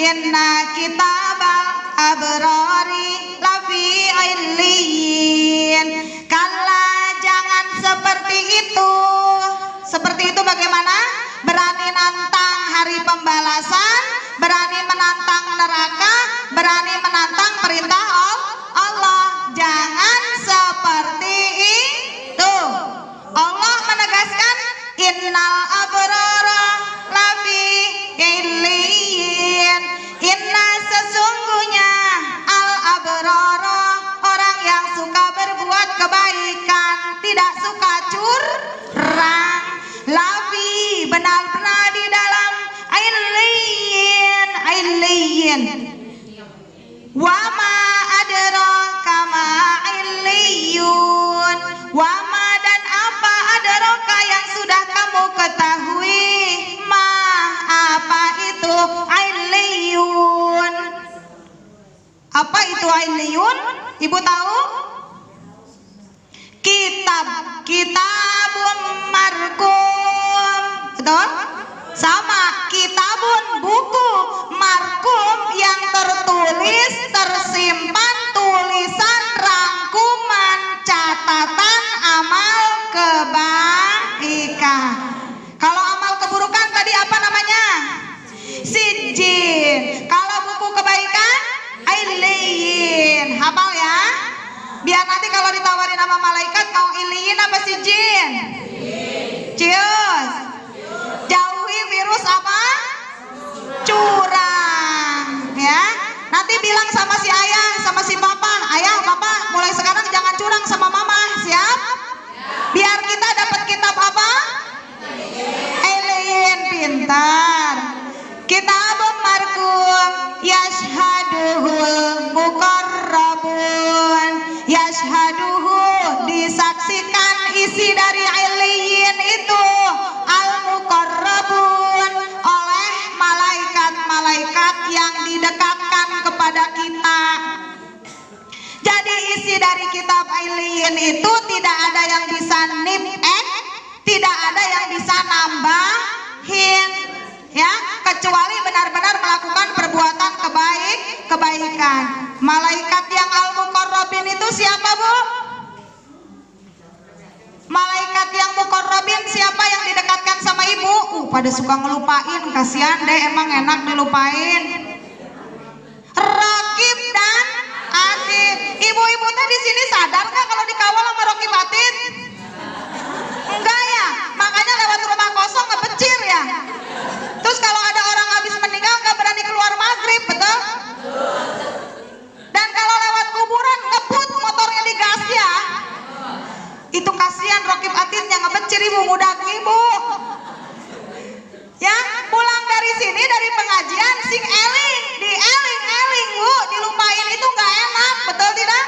inna kitabal abrari lafi illiyin. Kalla, jangan seperti itu. Seperti itu bagaimana? Berani nantang hari pembalasan, berani menantang neraka, berani menantang perintah Allah. Jangan seperti itu. Allah menegaskan innal abrara lafi illiyin. Inna, sesungguhnya al abrara, orang yang suka berbuat kebaikan, tidak suka curang, lafi, benar-benar di dalam illiyin. Wama adraka ma illiyun. Wama, dan apa adraka yang sudah kamu ketahui, ma, apa itu illiyun. Apa itu illiyun? Ibu tahu? Kitabun markum. Betul? Sama, kitabun, buku, markum, yang tertulis, tersimpan, tulisan, rangkuman, catatan amal kebaikan. Kalau amal keburukan tadi apa namanya? Sijjin. Kalau buku kebaikan, illiyin. Hafal ya, biar nanti kalau ditawarin sama malaikat mau illiyin apa sijjin? Cius. Jauhi virus apa? Curang ya. Nanti bilang sama si ayah, sama si papa, ayah, papa, mulai sekarang jangan curang sama mama. Siap? Biar kita dapat kitab apa? Illiyin. Pintar. Kitabun markum yashhaduhul muqarrabun. Yashhaduhu, disaksikan isi dari illiyin itu, al muqarrabun, oleh malaikat-malaikat yang didekatkan kepada kita. Jadi isi dari kitab illiyin itu tidak ada yang bisa nip-ek, tidak ada yang bisa nambahin ya, kecuali benar-benar melakukan perbuatan kebaikan. Malaikat yang al-muqarrabin itu siapa, Bu? Malaikat yang muqarrabin siapa yang didekatkan sama ibu? Pada suka ngelupain, kasihan deh, emang enak dilupain. Raqib dan Atid. Ibu-ibu teh di sini sadar nggak kalau dikawal sama Raqib Atid? Enggak ya, makanya lewat rumah kosong ngebecir ya. Terus kalau ada orang habis meninggal nggak berani keluar maghrib, betul? Dan kalau lewat kuburan ngebut motornya digas ya. Itu kasihan Raqib Atidnya ngebecir, ibu, mudah ibu. Ya, pulang dari sini dari pengajian sing eling, eling Bu, dilupain itu nggak enak, betul tidak?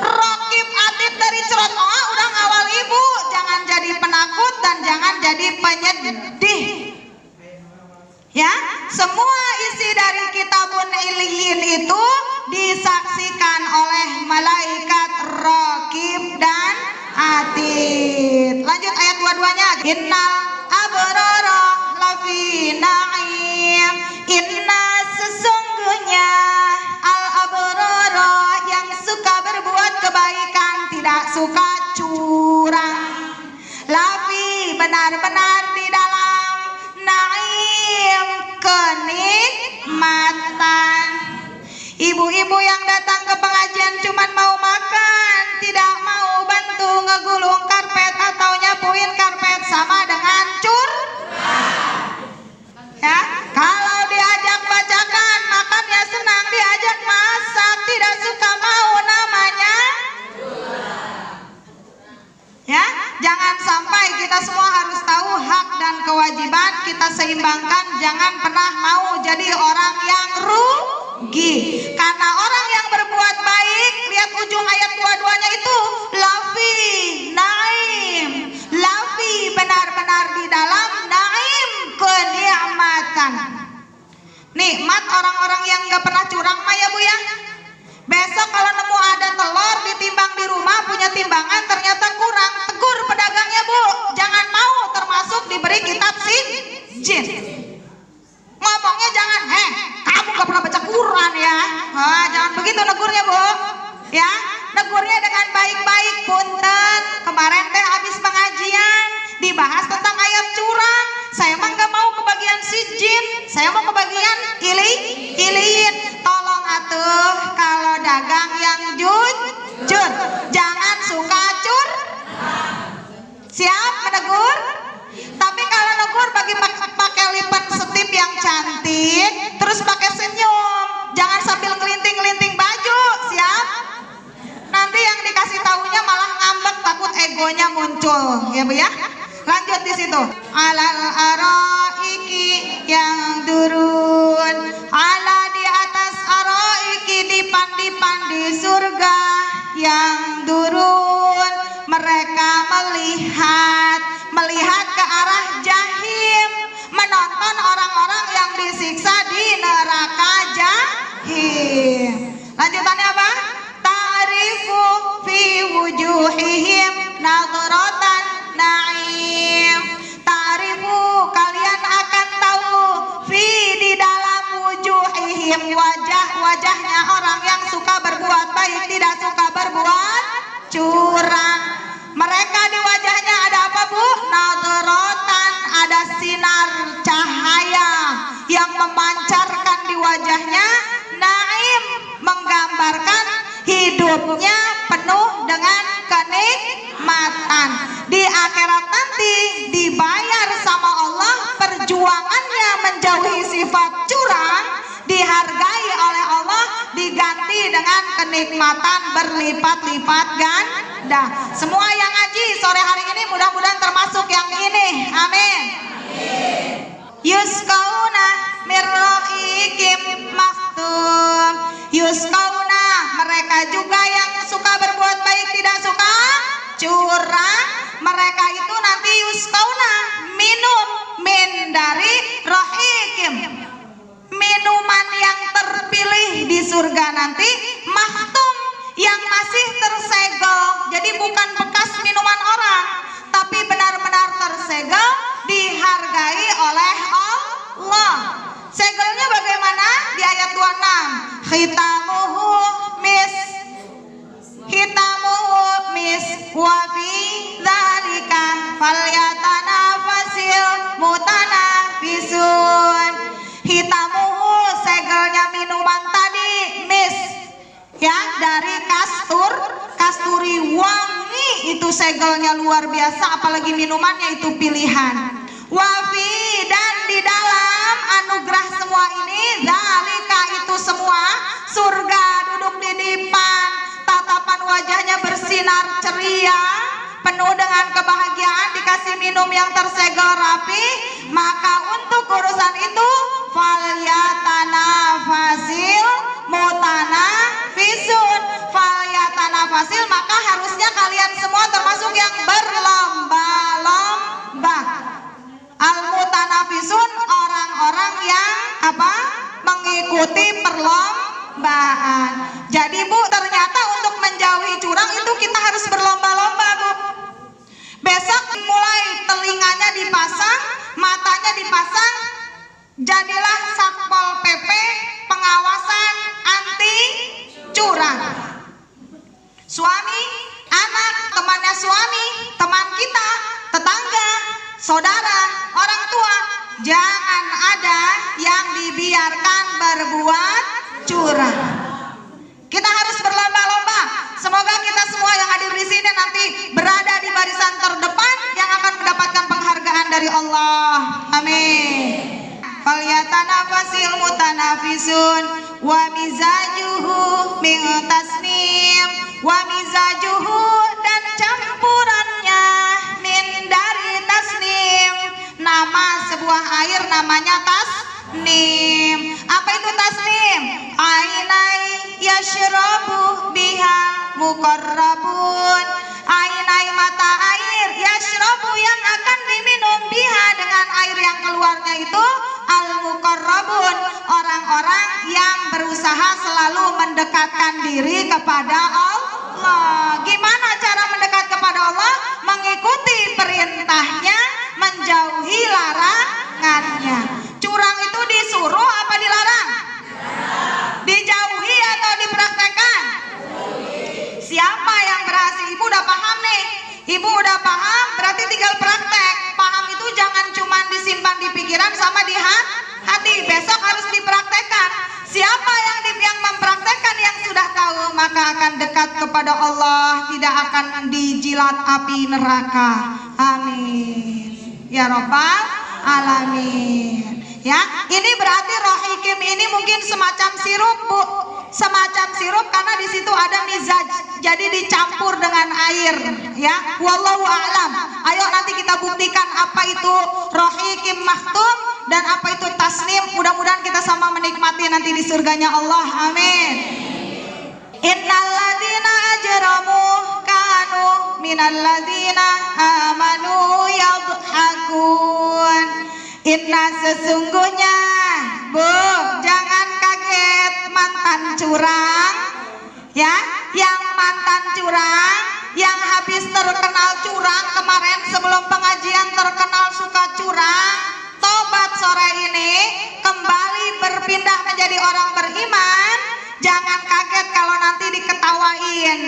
Raqib Atid dari Cerot Oa udah ngawal ibu, jangan jadi penakut dan jangan jadi penyedih. Ya, semua isi dari kitabun illiyin itu disaksikan oleh malaikat Raqib dan Atid. Lanjut ayat 22-nya. Innal abrara lafi na'im. Inna, sesungguhnya al abrara, yang suka berbuat kebaikan, tidak suka curang, lafi, benar-benar di dalam na'im, kenikmatan. Ibu-ibu yang datang ke pengajian cuman mau makan, tidak mau bantu ngegulung karpet atau nyapuin karpet, sama dengan ya. Kalau diajak bacakan makan ya senang, diajak masak tidak suka mau, namanya ya. Jangan sampai kita semua harus tahu hak dan kewajiban, kita seimbangkan. Jangan pernah mau jadi orang yang rugi, karena orang yang berbuat baik, lihat ujung ayat 22-nya itu, lafi naim, lafi, benar-benar di dalam naim, kenikmatan. Nikmat orang-orang yang gak pernah curang mah ya Bu ya. Besok kalau nemu ada telur ditimbang di rumah, punya timbangan ternyata kurang, tegur pedagangnya Bu, jangan mau termasuk diberi kitab sijjin. Ngomongnya jangan nggak pernah baca Quran ya. Jangan begitu negurnya Bu. Ya, negurnya dengan baik-baik. Punten, kemarin teh habis pengajian dibahas tentang ayat curang. Saya mah nggak mau kebagian sijin, saya mau kebagian iliin. Tolong atuh kalau dagang yang jujur, jangan suka cur. Siap menegur? Tapi kalau negur pakai lipstick yang cantik, terus pakai senyum, jangan sambil ngelinting-ngelinting baju. Siap? Nanti yang dikasih tahunya malah ngambek, takut egonya muncul, ya Bu ya. Lanjut di situ. Alal araiki yang turun, ala di atas araiki dipan-dipan di surga yang turun. Mereka melihat ke arah jahim, menonton orang-orang yang disiksa di neraka jahim. Lanjutannya apa? Ta'rifu fi wujuhihim nadratan na'im. Ta'rifu, kalian akan tahu, fi di dalam wujuhihim, wajah-wajahnya orang yang suka berbuat baik, tidak suka berbuat curang. Mereka di wajahnya ada apa Bu? Nadratan, ada sinar cahaya yang memancarkan di wajahnya. Naim, menggambarkan hidupnya penuh dengan kenikmatan. Di akhirat nanti dibayar sama Allah, perjuangannya menjauhi sifat curang dihargai oleh Allah, diganti dengan kenikmatan berlipat-lipat ganda. Semua yang ngaji sore hari ini mudah-mudahan termasuk yang ini. Amin. Yuskauna mirroikim maktum. Yuskauna, mereka juga yang suka berbuat baik, tidak suka curang. Mereka itu nanti yuskauna, minum min dari rohikim, minuman yang terpilih di surga nanti, maktum, yang masih tersegel. Jadi bukan bekas minuman orang, tapi benar-benar tersegel, dihargai oleh Allah. Segelnya bagaimana? Di ayat 26. Khitamuhu mis wa fi dzalika falyatanafasil mutanafisun. Hitamuhu, segelnya minuman tadi, mis, ya, dari kasturi wangi, itu segelnya luar biasa, apalagi minumannya itu pilihan. Wafi, dan di dalam anugerah semua ini, zalika, itu semua, surga, duduk di depan, tatapan wajahnya bersinar ceria, penuh dengan kebahagiaan, dikasih minum yang tersegel rapi. Maka untuk urusan itu, falyatanafasil mutanafisun, falyatanafasil, maka harusnya kalian semua termasuk yang berlomba-lomba. Al-mutanafisun, orang-orang yang apa? Mengikuti perlombaan. Jadi Bu, ternyata untuk menjauhi curang itu kita harus berlomba-lomba Bu. Besok mulai telinganya dipasang, matanya dipasang, jadilah Satpol PP, pengawasan anti curang. Suami, anak, temannya suami, teman kita, tetangga, saudara, orang tua, jangan ada yang dibiarkan berbuat curang. Kita harus berlomba-lomba. Semoga kita semua yang hadir di sini nanti berada di barisan terdepan yang akan mendapatkan penghargaan dari Allah. Amin. Falyatanafasil mutanafisun wa mizajuhu min tasnim wa mizajuhu, dan campurannya min dari tasnim, nama sebuah air namanya tasnim. Apa itu tasnim? Ainai yashrabu biha muqarrabun, ainai, mata air, yashrabu, yang akan diminum, biha, dengan air yang keluarnya itu, al-muqarrabun, orang-orang yang berusaha selalu mendekatkan diri kepada Allah. Gimana cara mendekat kepada Allah? Mengikuti perintahnya, menjauhi larangannya. Curang itu disuruh apa dilarang? pikiran sama di hati. Besok harus dipraktekkan. Siapa yang mempraktekkan yang sudah tahu, maka akan dekat kepada Allah, tidak akan dijilat api neraka. Amin ya rabbal alamin. Ya, ini berarti roh hikim ini mungkin semacam sirup, Bu. Semacam sirup karena di situ ada mizaj. Jadi dicampur dengan air, ya. Wallahu a'lam. Ayo nanti kita buktikan apa itu roh hikim maktum dan apa itu tasnim. Mudah-mudahan kita sama menikmati nanti di surganya Allah. Amin. Innalladzina ajramu kanu minalladzina amanu yadhakun. Inna sesungguhnya, Bu, jangan kaget mantan curang, ya, yang mantan curang, yang habis terkenal curang kemarin sebelum pengajian terkenal suka curang, tobat sore ini, kembali berpindah menjadi orang beriman. Jangan kaget kalau nanti diketawain,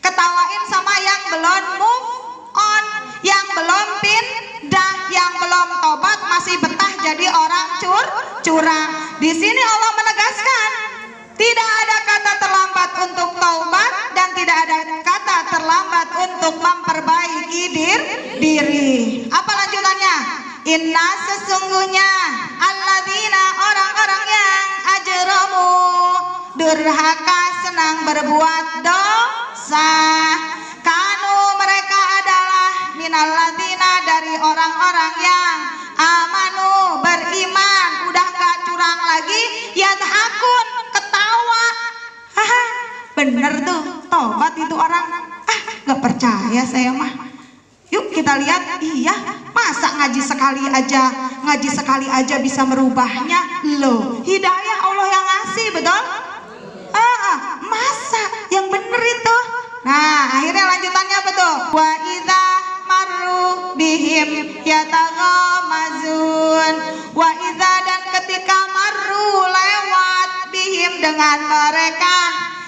ketawain sama yang belum move on, yang belum pindah, yang belum tobat masih betah jadi orang curang. Di sini Allah menegaskan tidak ada kata terlambat untuk taubat dan tidak ada kata terlambat untuk memperbaiki diri. Apa lanjutannya? Inna sesungguhnya alladzina orang-orang yang ajramu durhaka senang berbuat dosa kanu mereka adalah minalladzina dari orang-orang yang amanu beriman udah gak curang lagi yadhakun ketawa. Haha, bener tuh tobat itu orang. Gak percaya saya mah. Yuk kita lihat, iya masa ngaji sekali aja bisa merubahnya. Loh, hidayah Allah yang ngasih, betul? Masa yang bener itu. Nah akhirnya lanjutannya apa tuh? Wa idza marru bihim yataghamazun. Wa idza dan ketika marru lewat bihim dengan mereka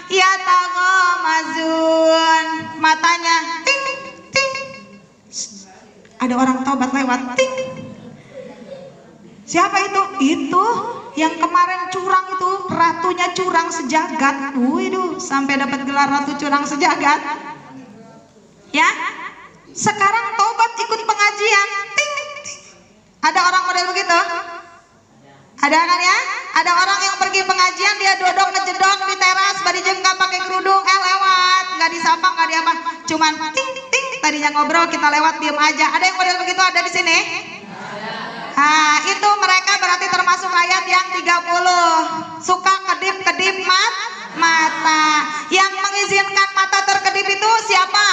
yataghamazun. Matanya ting ting. Ada orang taubat lewat ting. Siapa itu? Itu yang kemarin curang itu, ratunya curang sejagat. Waduh, sampai dapat gelar ratu curang sejagat. Ya. Sekarang taubat ikut pengajian. Ting, ting. Ada orang model begitu? Ada kan ya? Ada orang yang pergi pengajian dia duduk ngejedok di teras, bari jengkap pakai kerudung, lewat, nggak disapa, nggak diapa, cuman ting ting. Tadinya ngobrol kita lewat diem aja. Ada yang model begitu ada di sini? Nah, itu mereka berarti termasuk ayat yang 30. Suka kedip-kedip mata. Yang mengizinkan mata terkedip itu siapa?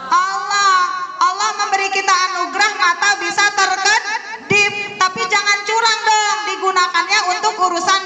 Allah. Allah memberi kita anugerah mata bisa terkedip. Tapi jangan curang dong, digunakannya untuk urusan